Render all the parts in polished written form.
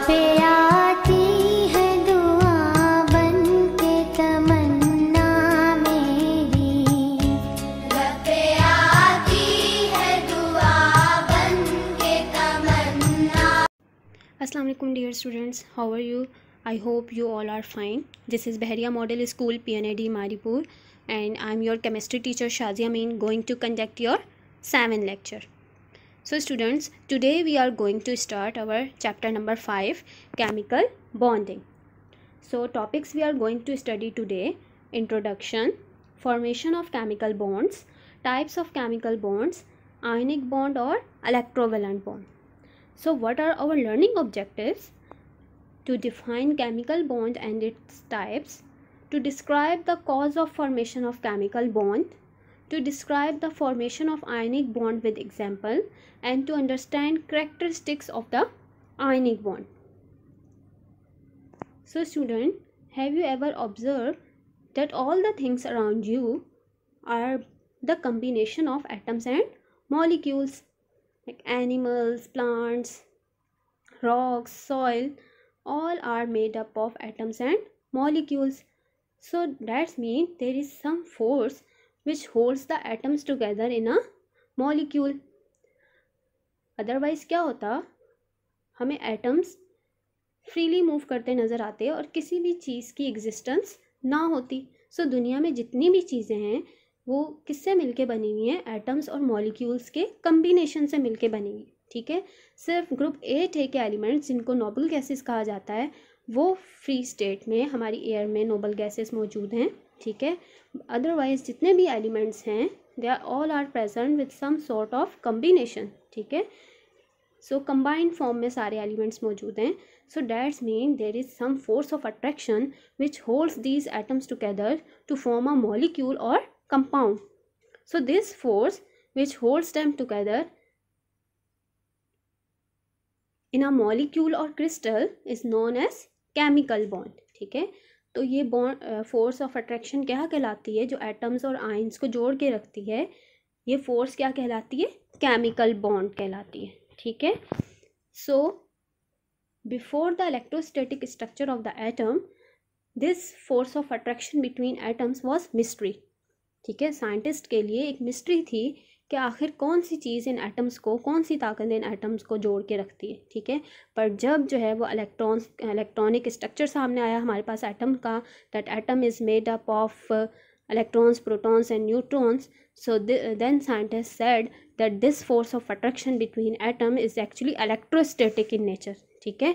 पे आती है दुआ बन के तमन्ना मेरी, रब पे आती है दुआ बन के तमन्ना। Assalamu alaikum dear students, how are you? I hope you all are fine. This is Bahariya Model School PNAD Maripur and I am your chemistry teacher Shazia Amin, going to conduct your 7th lecture. So students, today we are going to start our chapter number 5, chemical bonding. So topics we are going to study today: introduction, formation of chemical bonds, types of chemical bonds, ionic bond or electrovalent bond. So what are our learning objectives? To define chemical bond and its types, to describe the cause of formation of chemical bond, to describe the formation of ionic bond with example, and to understand characteristics of the ionic bond. So student, have you ever observed that all the things around you are the combination of atoms and molecules, like animals, plants, rocks, soil, all are made up of atoms and molecules. So that means there is some force which holds the atoms together in a molecule. Otherwise क्या होता, हमें atoms freely move करते नज़र आते और किसी भी चीज़ की existence ना होती. So दुनिया में जितनी भी चीज़ें हैं वो किससे मिलके बनी हुई हैं? एटम्स और मॉलिक्यूल्स के कम्बिनेशन से मिलके बनी हुई. ठीक है, सिर्फ ग्रुप 8A के एलिमेंट्स जिनको नोबल गैसेस कहा जाता है वो फ्री स्टेट में हमारी एयर में नोबल गैसेस मौजूद हैं. ठीक है, अदरवाइज जितने भी एलिमेंट्स हैं they are all are present with some sort of combination. ठीक है, सो कंबाइंड फॉर्म में सारे एलिमेंट्स मौजूद हैं. So that's mean there is some force of attraction which holds these atoms together to form a molecule और compound. So this force which holds them together in a molecule or crystal is known as chemical bond. ठीक है, तो ये bond force of attraction क्या कहलाती है? जो atoms और आयंस को जोड़ के रखती है, ये फोर्स क्या कहलाती है? केमिकल बॉन्ड कहलाती है. ठीक है, so before the electrostatic structure of the atom this force of attraction between atoms was mystery. ठीक है, साइंटिस्ट के लिए एक मिस्ट्री थी कि आखिर कौन सी चीज़ इन एटम्स को, कौन सी ताकत इन एटम्स को जोड़ के रखती है. ठीक है, पर जब जो है वो इलेक्ट्रॉनिक स्ट्रक्चर सामने आया हमारे पास एटम का, that atom is made up of electrons, protons and neutrons. So then scientist said that this force of attraction between atom is actually electrostatic in nature. ठीक है,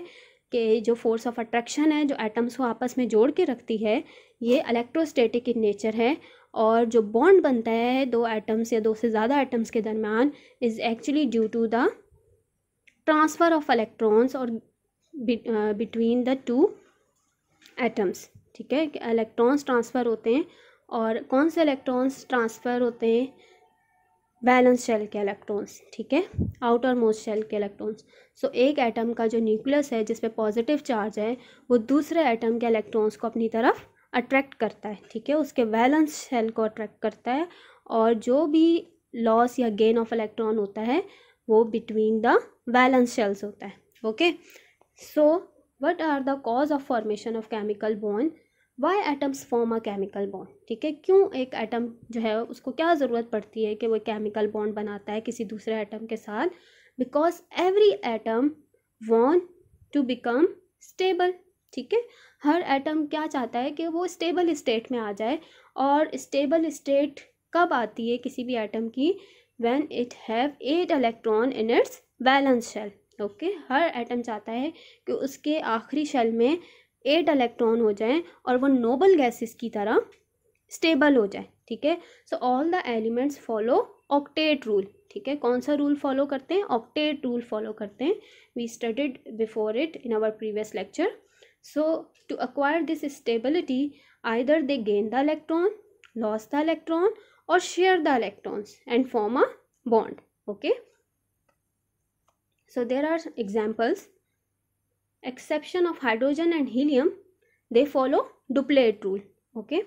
कि जो फोर्स ऑफ अट्रैक्शन है जो एटम्स को आपस में जोड़ के रखती है ये इलेक्ट्रोस्टैटिक इन नेचर है. और जो बॉन्ड बनता है दो एटम्स या दो से ज़्यादा एटम्स के दरमियान is actually due to the transfer of electrons और बिटवीन द टू एटम्स. ठीक है, इलेक्ट्रॉन्स ट्रांसफ़र होते हैं. और कौन से इलेक्ट्रॉन्स ट्रांसफ़र होते हैं? वैलेंस शेल के इलेक्ट्रॉन्स. ठीक है, आउटर मोस्ट शेल के इलेक्ट्रॉन्स. सो एक एटम का जो न्यूक्लियस है जिस पे पॉजिटिव चार्ज है वो दूसरे एटम के इलेक्ट्रॉन्स को अपनी तरफ अट्रैक्ट करता है. ठीक है, उसके वैलेंस शेल को अट्रैक्ट करता है और जो भी लॉस या गेन ऑफ इलेक्ट्रॉन होता है वो बिटवीन द वैलेंस शेल्स होता है. Okay, so what are the cause of formation of chemical bond? Why atoms form a chemical bond? ठीक है, क्यों एक एटम जो है उसको क्या ज़रूरत पड़ती है कि वो केमिकल बॉन्ड बनाता है किसी दूसरे एटम के साथ? Because every atom want to become stable. ठीक है, हर एटम क्या चाहता है कि वो स्टेबल स्टेट में आ जाए. और स्टेबल स्टेट कब आती है किसी भी एटम की? When it have 8 electron in its valence shell. Okay, हर एटम चाहता है कि उसके आखिरी शेल में 8 इलेक्ट्रॉन हो जाएं और वो नोबल गैसेस की तरह स्टेबल हो जाए. ठीक है, so all the elements follow octet rule. ठीक है, कौन सा रूल फॉलो करते हैं? ऑक्टेट रूल फॉलो करते हैं. We studied before it in our previous lecture. So to acquire this stability, either they gain the electron, lost the electron, or share the electrons and form a bond. Okay. So there are examples. Exception of hydrogen and helium, they follow duplet rule. Okay.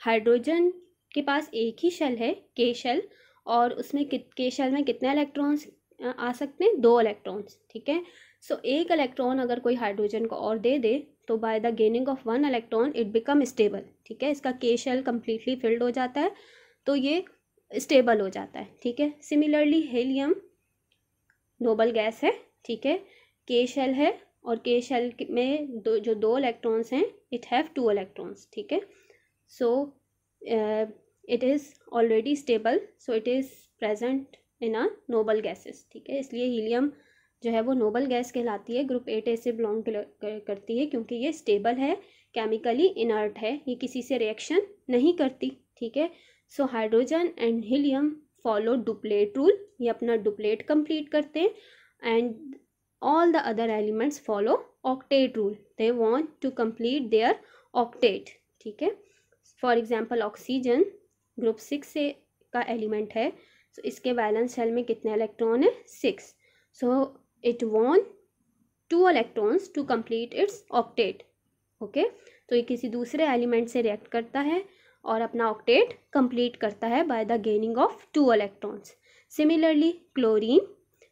Hydrogen के पास एक ही shell है, K shell, और उसमें K shell में कितने electrons आ सकते हैं? 2 electrons. ठीक है, सो एक इलेक्ट्रॉन अगर कोई हाइड्रोजन को और दे दे तो bye the gaining of one electron it become stable, ठीक है, इसका के शेल कम्प्लीटली फिल्ड हो जाता है, तो ये स्टेबल हो जाता है, ठीक है। सिमिलरली हीलियम नोबल गैस है, ठीक है, के शेल है और के शेल में जो दो इलेक्ट्रॉन्स हैं इट हैव टू इलेक्ट्रॉन्स, ठीक है। So it is already stable, so it is present in a noble gases, ठीक है, इसलिए हीलियम जो है वो नोबल गैस कहलाती है, ग्रुप 8A से बिलोंग करती है क्योंकि ये स्टेबल है, केमिकली इनर्ट है, ये किसी से रिएक्शन नहीं करती, ठीक है। So hydrogen and helium follow duplet rule, ये अपना डुप्लेट कंप्लीट करते हैं and all the other elements follow octet rule, they want to complete their octet, ठीक है। फॉर एग्जांपल ऑक्सीजन ग्रुप 6 से का एलिमेंट है, सो इसके वैलेंस शेल में कितने इलेक्ट्रॉन है 6, so it want 2 electrons to complete its octet, okay. तो ये किसी दूसरे एलिमेंट से रिएक्ट करता है और अपना ऑक्टेट कंप्लीट करता है by the gaining of 2 electrons. Similarly chlorine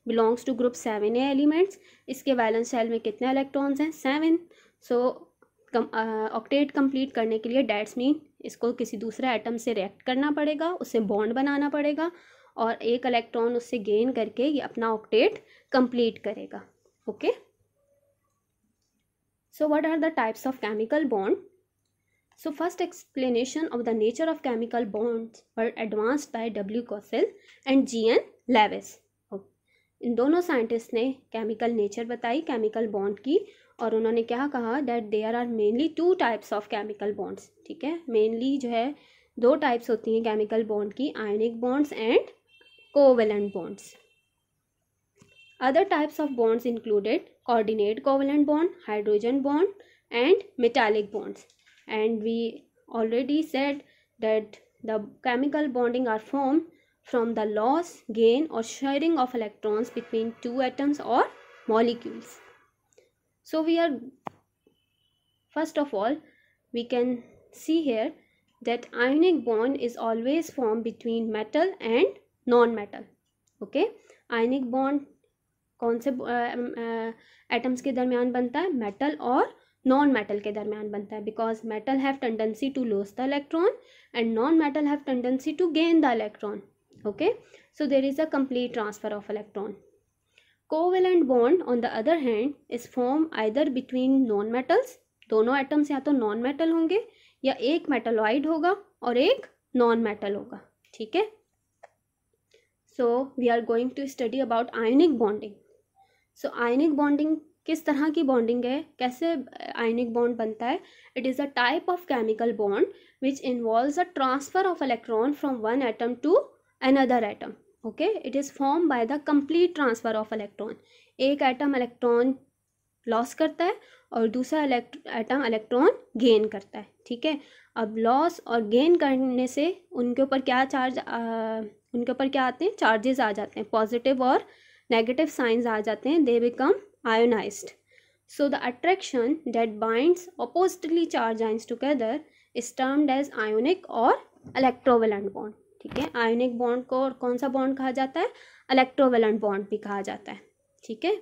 belongs to group 7A elements, इसके वैलेंस शेल में कितने इलेक्ट्रॉन्स हैं 7, सो ऑक्टेट कंप्लीट करने के लिए डैट्स मीन इसको किसी दूसरे एटम से रिएक्ट करना पड़ेगा, उससे बॉन्ड बनाना पड़ेगा और एक इलेक्ट्रॉन उससे गेन करके ये अपना ऑक्टेट कंप्लीट करेगा, okay. So what are the types of chemical bond? So first explanation of the nature of chemical bonds were advanced by W. Cossell and G. N. Lewis। इन दोनों scientist ने chemical nature बताई chemical bond की और उन्होंने क्या कहा that there are mainly 2 types of chemical bonds, ठीक है, मेनली जो है 2 टाइप्स होती हैं केमिकल बॉन्ड की, आयनिक bonds and covalent bonds. Other types of bonds included coordinate covalent bond, hydrogen bond and metallic bonds. And we already said that the chemical bonding are formed from the loss, gain or sharing of electrons between 2 atoms or molecules. So we are, first of all, we can see here that ionic bond is always formed between metal and non-metal. Okay, ionic bond कौन से atoms के दरमियान बनता है? Metal और non metal के दरमियान बनता है, because metal have tendency to lose the electron and non metal have tendency to gain the electron, okay. So there is a complete transfer of electron. Covalent bond on the other hand is form either between non metals, दोनों atoms या तो non metal होंगे या एक metalloid होगा और एक non metal होगा, ठीक है। So we are going to study about ionic bonding. So ionic bonding किस तरह की बॉन्डिंग है, कैसे आयनिक बॉन्ड बनता है? It is a type of chemical bond which involves a transfer of electron from one atom to another atom, okay. It is form by the complete transfer of electron. एक atom electron loss करता है और दूसरा atom electron gain करता है, ठीक है। अब लॉस और गेन करने से उनके ऊपर क्या आते हैं? चार्जेस आ जाते हैं, पॉजिटिव और नेगेटिव साइंस आ जाते हैं, they become ionized. So the attraction that binds oppositely charge ions together is termed as ionic और इलेक्ट्रोवेलेंट बॉन्ड, ठीक है। आयोनिक बॉन्ड को और कौन सा बॉन्ड कहा जाता है? इलेक्ट्रोवेलेंट बॉन्ड भी कहा जाता है, ठीक है।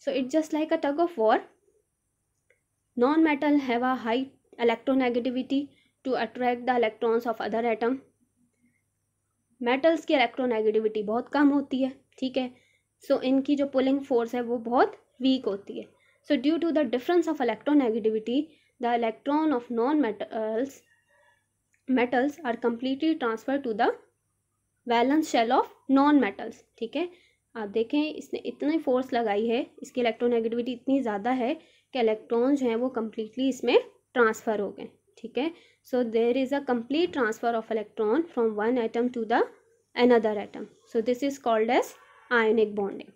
So it's just like a tug of war. Non metal have a high electronegativity to attract the electrons of other atom. Metals की इलेक्ट्रोनेगेटिविटी बहुत कम होती है, ठीक है। सो इनकी जो पुलिंग फोर्स है वो बहुत वीक होती है। So due to the difference of electronegativity the electron of non metals are completely transfer to the valence shell of non metals, ठीक है। आप देखें इसने इतनी फोर्स लगाई है, इसकी इलेक्ट्रोनेगेटिविटी इतनी ज़्यादा है कि इलेक्ट्रॉन जो हैं वो कम्प्लीटली इसमें ट्रांसफ़र हो गए, ठीक है। So there is a complete transfer of electron from one atom to the another atom. So this is called as ionic bonding.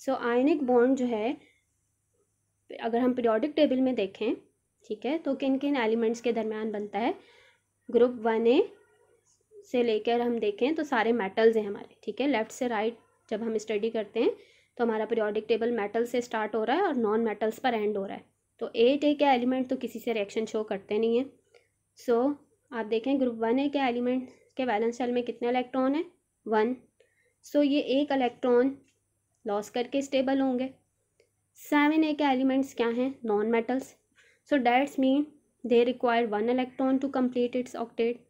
So ionic bond जो है अगर हम पीरियोडिक टेबल में देखें, ठीक है, तो किन किन एलिमेंट्स के दरमियान बनता है? ग्रुप 1A से लेकर हम देखें तो सारे मेटल्स हैं हमारे, ठीक है। लेफ्ट से राइट जब हम स्टडी करते हैं तो हमारा पीरियोडिक टेबल मेटल से स्टार्ट हो रहा है और नॉन मेटल्स पर एंड हो रहा है। तो 8A के एलिमेंट तो किसी से रिएक्शन शो करते नहीं हैं। सो आप देखें ग्रुप 1A के एलिमेंट के वैलेंस शेल में कितने इलेक्ट्रॉन है? 1। सो ये एक इलेक्ट्रॉन लॉस करके स्टेबल होंगे। 7a के एलिमेंट्स क्या हैं? Non metals. So that's mean they require 1 electron to complete its octet.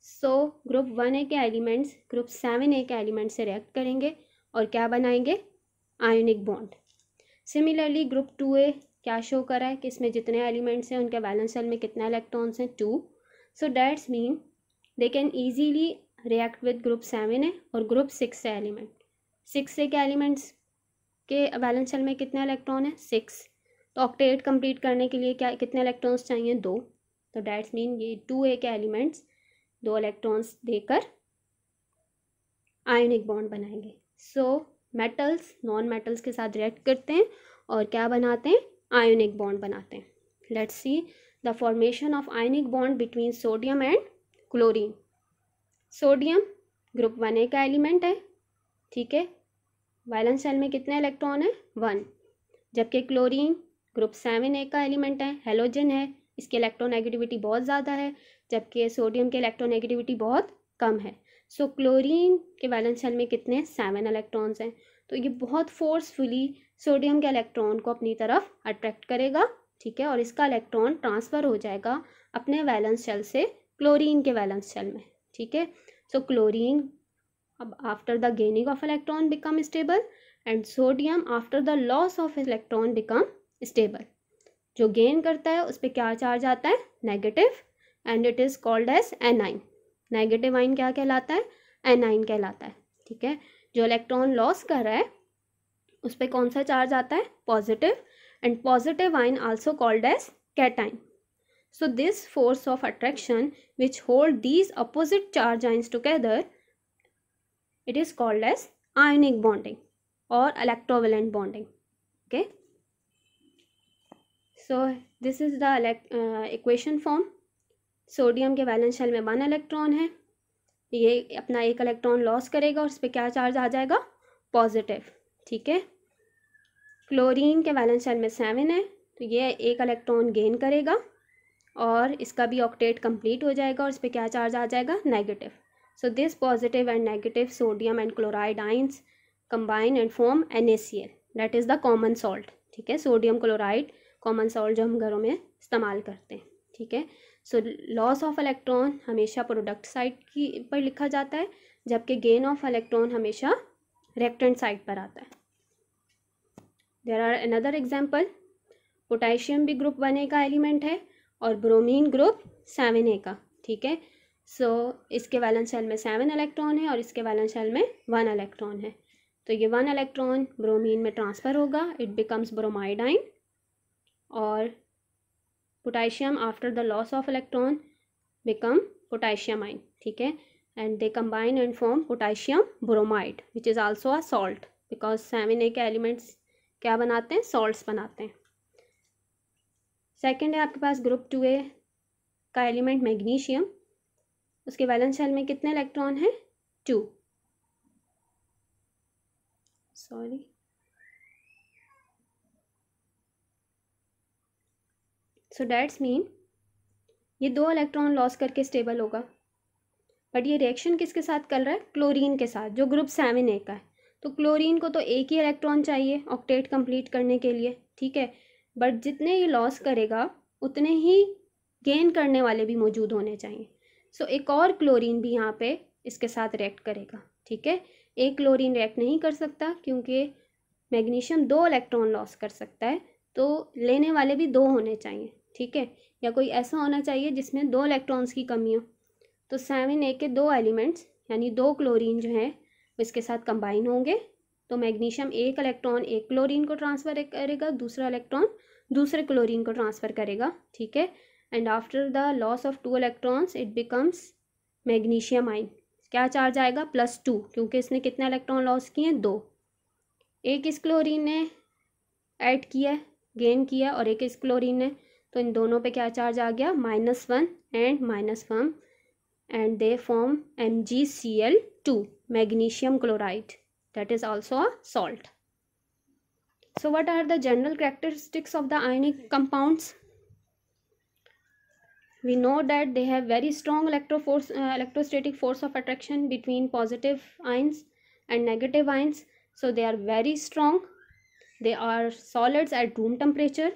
So group 1a के एलिमेंट्स ग्रुप 7a के एलिमेंट्स से रिएक्ट करेंगे और क्या बनाएंगे? Ionic bond. Similarly group 2a क्या शो कर रहा है कि इसमें जितने एलिमेंट्स हैं उनके वैलेंस शेल में कितने इलेक्ट्रॉन्स हैं? 2। सो that's mean they can easily react with group 7a और ग्रुप 6 एलिमेंट। 6a के एलिमेंट्स के वैलेंस शेल में कितने इलेक्ट्रॉन है? 6। तो ऑक्टेट कंप्लीट करने के लिए क्या कितने इलेक्ट्रॉन्स चाहिए? 2। तो डैट्स मीन ये 2a के एलिमेंट्स 2 इलेक्ट्रॉन्स देकर आयोनिक बॉन्ड बनाएंगे। सो मेटल्स नॉन मेटल्स के साथ रिएक्ट करते हैं और क्या बनाते हैं? आयोनिक बॉन्ड बनाते हैं। Let's see the formation of ionic bond between sodium and chlorine. Sodium group 1a का एलिमेंट है, ठीक है, वैलेंस शेल में कितने इलेक्ट्रॉन है? 1। जबकि क्लोरीन ग्रुप 7a का एलिमेंट है, हेलोजन है, इसकी इलेक्ट्रोनेगेटिविटी बहुत ज़्यादा है, जबकि सोडियम की इलेक्ट्रोनेगेटिविटी बहुत कम है। सो क्लोरीन के वैलेंस शेल में कितने? 7 इलेक्ट्रॉन्स हैं। तो ये बहुत फोर्सफुली सोडियम के इलेक्ट्रॉन को अपनी तरफ अट्रैक्ट करेगा, ठीक है, और इसका इलेक्ट्रॉन ट्रांसफ़र हो जाएगा अपने वैलेंस शेल से क्लोरीन के वैलेंस शेल में, ठीक है। सो क्लोरीन अब after the gaining of electron become stable and sodium after the loss of electron become stable. जो गेन करता है उस पर क्या चार्ज आता है? Negative, and it is called as anion. Negative ion क्या कहलाता है? एनाइन कहलाता है, ठीक है। जो इलेक्ट्रॉन लॉस कर रहा है उस पर कौन सा चार्ज आता है? Positive, and positive ion also called as cation. So this force of attraction which hold these opposite charge ions together, it is called as ionic bonding or electrovalent bonding. Okay. So this is the equation form. Sodium के valence shell में 1 electron है, ये अपना 1 electron loss करेगा और उस पर क्या चार्ज आ जाएगा? पॉजिटिव, ठीक है। क्लोरीन के वैलेंस शेल में 7 है, तो ये 1 इलेक्ट्रॉन गेन करेगा और इसका भी ऑक्टेट कंप्लीट हो जाएगा और इस पर क्या चार्ज आ जाएगा? Negative. So this positive and negative sodium and chloride ions combine and form NaCl, that is the common salt, ठीक है। सोडियम क्लोराइड कॉमन सॉल्ट जो हम घरों में इस्तेमाल करते हैं, ठीक है। सो लॉस ऑफ इलेक्ट्रॉन हमेशा प्रोडक्ट साइड की पर लिखा जाता है, जबकि गेन ऑफ इलेक्ट्रॉन हमेशा रिएक्टेंट साइड पर आता है। There are another example, potassium भी ग्रुप 1a का एलिमेंट है और ब्रोमीन ग्रुप 7a का, ठीक है। सो इसके वैलेंस शेल में 7 इलेक्ट्रॉन है और इसके वैलेंस शेल में 1 इलेक्ट्रॉन है। तो ये 1 इलेक्ट्रॉन ब्रोमीन में ट्रांसफ़र होगा, इट बिकम्स ब्रोमाइड आइन, और potassium after the loss of electron become potassium आइन, ठीक है, and they combine and form potassium bromide which is also a salt, because 7a के एलिमेंट्स क्या बनाते हैं? सॉल्ट्स बनाते हैं। सेकेंड है आपके पास ग्रुप 2a का एलिमेंट मैग्नीशियम, उसके वैलेंस शेल में कितने इलेक्ट्रॉन हैं? 2। सॉरी, सो डैट्स मीन ये 2 इलेक्ट्रॉन लॉस करके स्टेबल होगा, बट ये रिएक्शन किसके साथ कर रहा है? क्लोरीन के साथ, जो ग्रुप 7a का है। तो क्लोरीन को तो 1 ही इलेक्ट्रॉन चाहिए ऑक्टेट कंप्लीट करने के लिए, ठीक है, बट जितने ये लॉस करेगा उतने ही गेन करने वाले भी मौजूद होने चाहिए। सो एक और क्लोरीन भी यहाँ पे इसके साथ रिएक्ट करेगा, ठीक है। एक क्लोरीन रिएक्ट नहीं कर सकता क्योंकि मैग्नीशियम 2 इलेक्ट्रॉन लॉस कर सकता है, तो लेने वाले भी 2 होने चाहिए, ठीक है, या कोई ऐसा होना चाहिए जिसमें 2 इलेक्ट्रॉन्स की कमी हो। तो 7a के 2 एलिमेंट्स यानी 2 क्लोरीन जो हैं वो इसके साथ कंबाइन होंगे, तो मैग्नीशियम 1 इलेक्ट्रॉन एक क्लोरीन को ट्रांसफ़र करेगा, दूसरा इलेक्ट्रॉन दूसरे क्लोरीन को ट्रांसफ़र करेगा, ठीक है, and after the loss of 2 electrons it becomes magnesium आइन। क्या चार्ज आएगा? +2, क्योंकि इसने कितने इलेक्ट्रॉन लॉस किए हैं? 2। एक इस क्लोरीन ने ऐड किया, गेन किया, और एक इस क्लोरीन ने, तो इन दोनों पे क्या चार्ज आ गया? -1 and -1, and they form MgCl2, magnesium chloride, that is also a salt. So what are the general characteristics of the ionic compounds? We know that they have very strong electrostatic force of attraction between positive ions and negative ions. so they are very strong. They are solids at room temperature,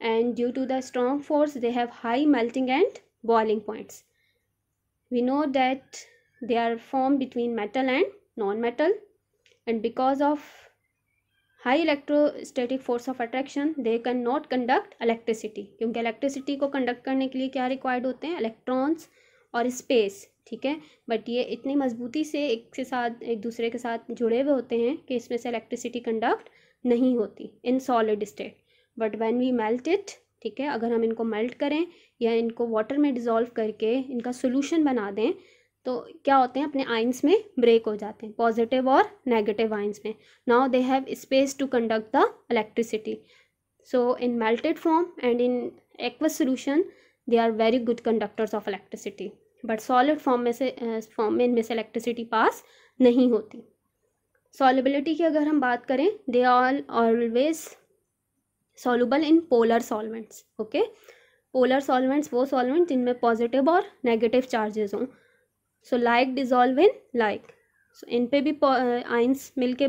and due to the strong force they have high melting and boiling points. We know that they are formed between metal and non-metal, and because of high electrostatic force of attraction they cannot conduct electricity, क्योंकि electricity को conduct करने के लिए क्या required होते हैं, electrons और space, ठीक है. बट ये इतनी मजबूती से एक दूसरे के साथ जुड़े हुए होते हैं कि इसमें से इलेक्ट्रिसिटी कंडक्ट नहीं होती in solid state. But when we melt it, ठीक है, अगर हम इनको मेल्ट करें या इनको वाटर में डिज़ोल्व करके इनका सोल्यूशन बना दें तो क्या होते हैं, अपने आइंस में ब्रेक हो जाते हैं, पॉजिटिव और नेगेटिव आइंस में. Now they have space to conduct the electricity. So in melted form and in aqueous solution they are very good conductors of electricity. But solid form में इनमें से electricity pass नहीं होती. Solubility की अगर हम बात करें, they are always soluble in polar solvents. Okay, polar solvents वो सॉल्वेंट जिनमें पॉजिटिव और नेगेटिव चार्जेस हों. So like dissolve in like. So इन पे भी आइंस मिलके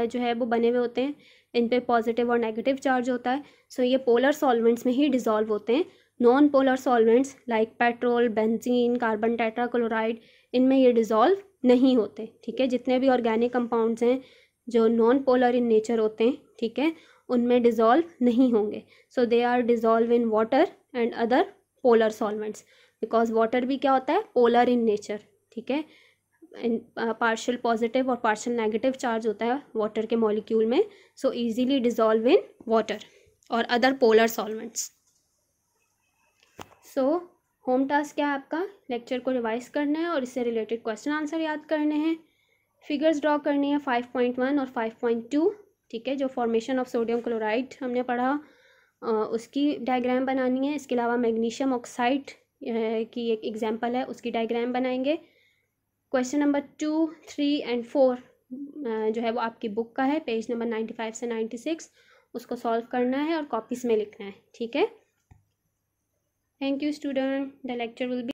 जो है वो बने हुए होते हैं, इन पे पॉजिटिव और नेगेटिव चार्ज होता है. सो ये पोलर सॉल्वेंट्स में ही डिज़ोल्व होते हैं. Non polar solvents like petrol, benzene, carbon tetrachloride, इनमें ये डिज़ोल्व नहीं होते. ठीक है, जितने भी ऑर्गेनिक कंपाउंड्स हैं जो नॉन पोलर इन नेचर होते हैं, ठीक है, उनमें डिज़ोल्व नहीं होंगे. So they are dissolve in water and other polar solvents, because water भी क्या होता है, पोलर इन नेचर. ठीक है, पार्शियल पॉजिटिव और पार्शियल नेगेटिव चार्ज होता है वाटर के मॉलिक्यूल में. So easily dissolve in water और other polar solvents. So home task क्या है आपका, लेक्चर को रिवाइज करना है और इससे रिलेटेड क्वेश्चन आंसर याद करने हैं. फिगर्स ड्रॉ करनी है 5.1 और 5.2. ठीक है, जो फॉर्मेशन ऑफ सोडियम क्लोराइड हमने पढ़ा उसकी डायग्राम बनानी है. इसके अलावा मैग्नीशियम ऑक्साइड की एक एग्जांपल है, उसकी डायग्राम बनाएंगे. क्वेश्चन नंबर 2, 3 एंड 4 जो है वो आपकी बुक का है, पेज नंबर 95 से 96. उसको सॉल्व करना है और कॉपीज़ में लिखना है. ठीक है, thank you student. The lecture will be